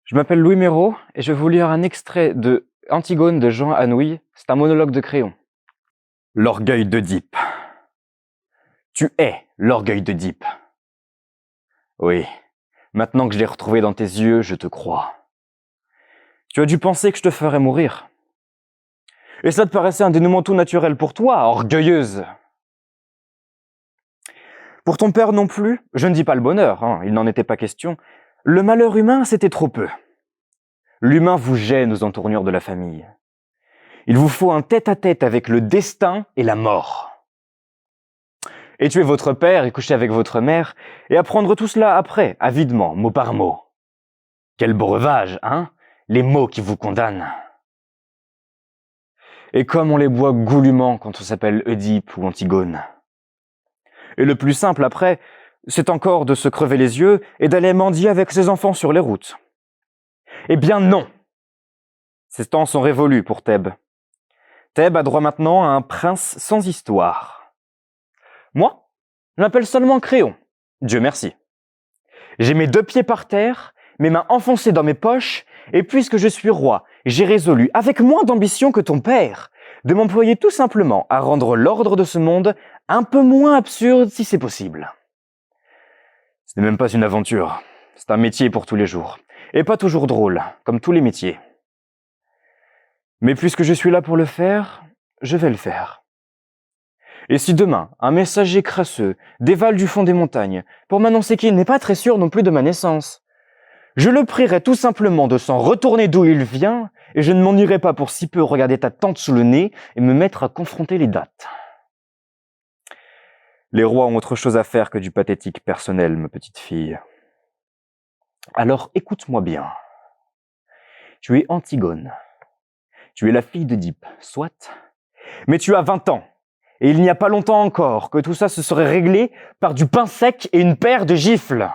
Je m'appelle Louis Méraud et je vais vous lire un extrait de Antigone de Jean Anouilh. C'est un monologue de Créon. L'orgueil d'Œdipe. Tu es l'orgueil d'Œdipe. Oui, maintenant que je l'ai retrouvé dans tes yeux, je te crois. Tu as dû penser que je te ferais mourir. Et ça te paraissait un dénouement tout naturel pour toi, orgueilleuse. Pour ton père non plus, je ne dis pas le bonheur, il n'en était pas question. Le malheur humain, c'était trop peu. L'humain vous gêne aux entournures de la famille. Il vous faut un tête-à-tête avec le destin et la mort. Et tuer votre père et coucher avec votre mère, et apprendre tout cela après, avidement, mot par mot. Quel breuvage, les mots qui vous condamnent. Et comme on les boit goulûment quand on s'appelle Œdipe ou Antigone. Et le plus simple après, c'est encore de se crever les yeux et d'aller mendier avec ses enfants sur les routes. Eh bien non! Ces temps sont révolus pour Thèbes. Thèbes a droit maintenant à un prince sans histoire. Moi, je m'appelle seulement Créon. Dieu merci. J'ai mes 2 pieds par terre, mes mains enfoncées dans mes poches, et puisque je suis roi, j'ai résolu, avec moins d'ambition que ton père, de m'employer tout simplement à rendre l'ordre de ce monde un peu moins absurde si c'est possible. Ce n'est même pas une aventure, c'est un métier pour tous les jours, et pas toujours drôle, comme tous les métiers. Mais puisque je suis là pour le faire, je vais le faire. Et si demain, un messager crasseux dévale du fond des montagnes pour m'annoncer qu'il n'est pas très sûr non plus de ma naissance, je le prierai tout simplement de s'en retourner d'où il vient et je ne m'en irai pas pour si peu regarder ta tante sous le nez et me mettre à confronter les dates. Les rois ont autre chose à faire que du pathétique personnel, ma petite fille. Alors écoute-moi bien. Tu es Antigone. Tu es la fille d'Œdipe, soit, mais tu as 20 ans. Et il n'y a pas longtemps encore que tout ça se serait réglé par du pain sec et une paire de gifles.